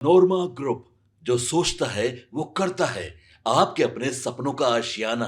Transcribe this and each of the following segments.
नोरमा group, जो सोचता है वो करता है। आपके अपने सपनों का आशियाना।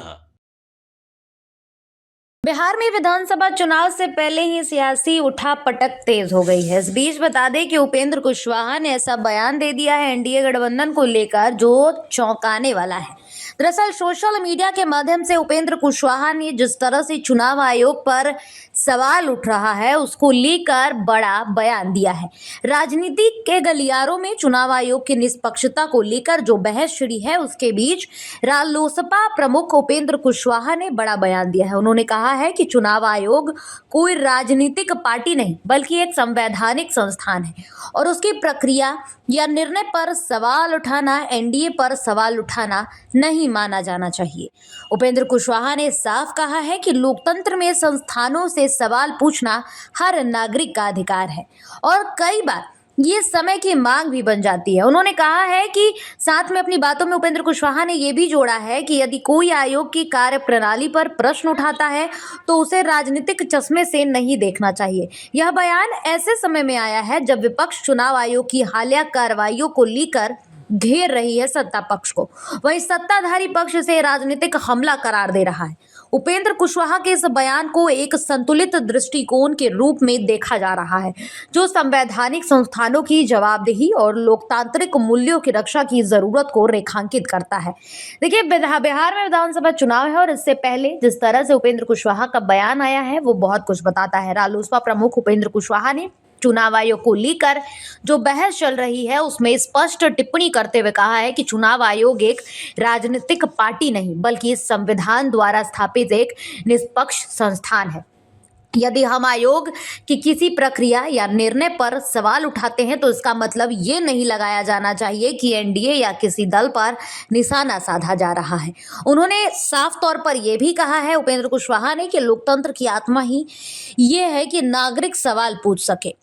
बिहार में विधानसभा चुनाव से पहले ही सियासी उठापटक तेज हो गई है। इस बीच बता दें कि उपेंद्र कुशवाहा ने ऐसा बयान दे दिया है एनडीए गठबंधन को लेकर जो चौंकाने वाला है। दरअसल सोशल मीडिया के माध्यम से उपेंद्र कुशवाहा ने जिस तरह से चुनाव आयोग पर सवाल उठ रहा है उसको लेकर बड़ा बयान दिया है। राजनीति के गलियारों में चुनाव आयोग की निष्पक्षता को लेकर जो बहस छिड़ी है उसके बीच रालोसपा प्रमुख उपेंद्र कुशवाहा ने बड़ा बयान दिया है। उन्होंने कहा है कि चुनाव आयोग कोई राजनीतिक पार्टी नहीं बल्कि एक संवैधानिक संस्थान है और उसकी प्रक्रिया या निर्णय पर सवाल उठाना एनडीए पर सवाल उठाना नहीं माना जाना चाहिए। उपेंद्र कुशवाहा ने साफ कहा है कि लोकतंत्र में संस्थानों से सवाल पूछना हर नागरिक का अधिकार है और कई बार ये समय की मांग भी बन जाती है। उन्होंने कहा है कि साथ में अपनी बातों में उपेंद्र कुशवाहा ने ये भी जोड़ा है कि यदि कोई आयोग की कार्य प्रणाली पर प्रश्न उठाता है तो उसे राजनीतिक चश्मे से नहीं देखना चाहिए। यह बयान ऐसे समय में आया है जब विपक्ष चुनाव आयोग की हालिया कार्रवाइयों को लेकर घेर रही है सत्ता पक्ष को, वहीं सत्ताधारी पक्ष इसे राजनीतिक हमला करार दे रहा है। उपेंद्र कुशवाहा के इस बयान को एक संतुलित दृष्टिकोण के रूप में देखा जा रहा है जो संवैधानिक संस्थानों की जवाबदेही और लोकतांत्रिक मूल्यों की रक्षा की जरूरत को रेखांकित करता है। देखिए, बिहार में विधानसभा चुनाव है और इससे पहले जिस तरह से उपेंद्र कुशवाहा का बयान आया है वो बहुत कुछ बताता है। रालोसपा प्रमुख उपेंद्र कुशवाहा ने चुनाव आयोग को लेकर जो बहस चल रही है उसमें स्पष्ट टिप्पणी करते हुए कहा है कि चुनाव आयोग एक राजनीतिक पार्टी नहीं बल्कि संविधान द्वारा स्थापित एक निष्पक्ष संस्थान है। यदि हम आयोग की किसी प्रक्रिया या निर्णय पर सवाल उठाते हैं तो इसका मतलब ये नहीं लगाया जाना चाहिए कि एनडीए या किसी दल पर निशाना साधा जा रहा है। उन्होंने साफ तौर पर यह भी कहा है उपेंद्र कुशवाहा ने कि लोकतंत्र की आत्मा ही ये है कि नागरिक सवाल पूछ सके।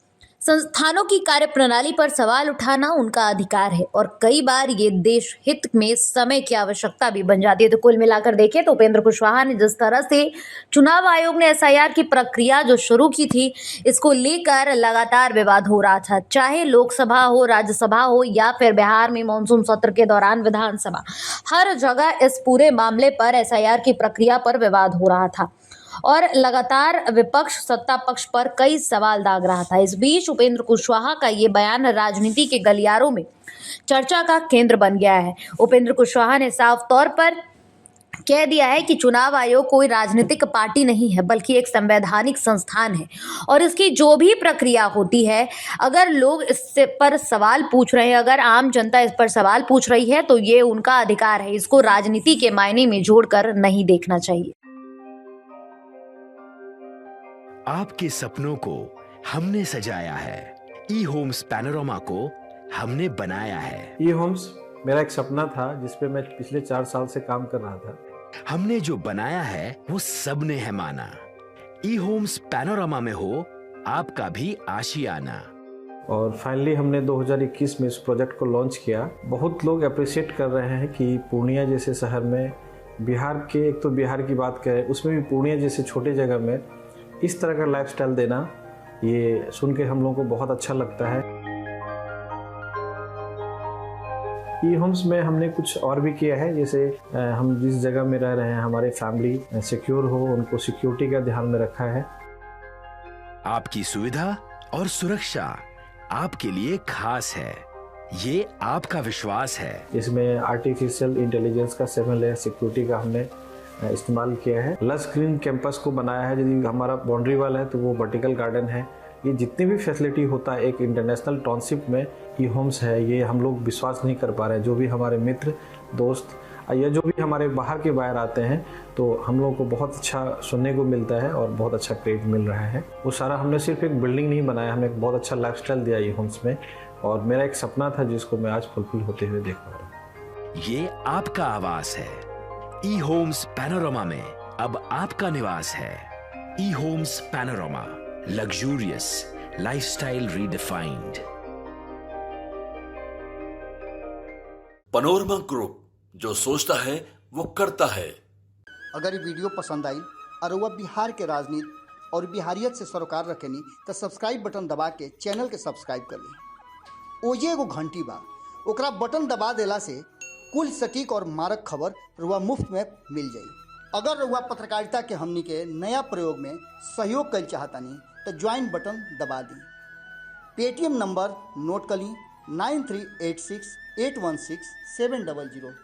संस्थानों की कार्यप्रणाली पर सवाल उठाना उनका अधिकार है और कई बार ये देश हित में समय की आवश्यकता भी बन जाती है। तो कुल मिलाकर देखें तो उपेंद्र कुशवाहा ने जिस तरह से चुनाव आयोग ने एसआईआर की प्रक्रिया जो शुरू की थी इसको लेकर लगातार विवाद हो रहा था, चाहे लोकसभा हो, राज्यसभा हो या फिर बिहार में मानसून सत्र के दौरान विधानसभा, हर जगह इस पूरे मामले पर एसआईआर की प्रक्रिया पर विवाद हो रहा था और लगातार विपक्ष सत्ता पक्ष पर कई सवाल दाग रहा था। इस बीच उपेंद्र कुशवाहा का ये बयान राजनीति के गलियारों में चर्चा का केंद्र बन गया है। उपेंद्र कुशवाहा ने साफ तौर पर कह दिया है कि चुनाव आयोग कोई राजनीतिक पार्टी नहीं है बल्कि एक संवैधानिक संस्थान है और इसकी जो भी प्रक्रिया होती है, अगर लोग इस पर सवाल पूछ रहे हैं, अगर आम जनता इस पर सवाल पूछ रही है तो ये उनका अधिकार है। इसको राजनीति के मायने में जोड़कर नहीं देखना चाहिए। आपके सपनों को हमने सजाया है, ई होम्स पैनोरमा को हमने बनाया है। ई होम्स मेरा एक सपना था जिस पे मैं पिछले 4 साल से काम कर रहा था। हमने जो बनाया है वो सबने है माना। ई होम्स पैनोरमा में हो आपका भी आशियाना। और फाइनली हमने 2021 में इस प्रोजेक्ट को लॉन्च किया। बहुत लोग अप्रिशिएट कर रहे हैं कि पूर्णिया जैसे शहर में, बिहार के, एक तो बिहार की बात करें उसमें भी पूर्णिया जैसे छोटे जगह में इस तरह का लाइफस्टाइल देना, ये सुन के हम लोगों को बहुत अच्छा लगता है। ई होम्स में हमने कुछ और भी किया है, जैसे हम जिस जगह में रह रहे हैं हमारे फैमिली सिक्योर हो, उनको सिक्योरिटी का ध्यान में रखा है। आपकी सुविधा और सुरक्षा आपके लिए खास है, ये आपका विश्वास है। इसमें आर्टिफिशियल इंटेलिजेंस का 7 लेयर सिक्योरिटी का हमने इस्तेमाल किया है। लस ग्रीन कैंपस को बनाया है। यदि हमारा बाउंड्री वाल है तो वो वर्टिकल गार्डन है। ये जितनी भी फैसिलिटी होता है एक इंटरनेशनल टाउनशिप में ई होम्स है, ये हम लोग विश्वास नहीं कर पा रहे हैं। जो भी हमारे मित्र दोस्त या जो भी हमारे बाहर के बाहर आते हैं तो हम लोगों को बहुत अच्छा सुनने को मिलता है और बहुत अच्छा क्रेडिट मिल रहा है। वो सारा हमने सिर्फ एक बिल्डिंग नहीं बनाया, हमने एक बहुत अच्छा लाइफस्टाइल दिया ई होम्स में और मेरा एक सपना था जिसको मैं आज फुलफिल होते हुए देख पा रहा हूँ। ये आपका आवास है। ई होम्स पैनोरमा में अब आपका निवास है। E Homes Panorama, luxurious lifestyle redefined. Panorama group, जो सोचता है वो करता है। अगर ये वीडियो पसंद आई और वह बिहार के राजनीति और बिहारियत से सरोकार रखेनी तो सब्सक्राइब बटन दबा के चैनल के सब्सक्राइब कर ली। ओजे एगो घंटी बा ओकरा बटन दबा देला से कुल सटीक और मारक खबर रुआ मुफ्त में मिल जाई। अगर रुआ पत्रकारिता के हमनी के नया प्रयोग में सहयोग कर चाहतानी तो ज्वाइन बटन दबा दी। पेटीएम नंबर नोट कर ली 9386816700।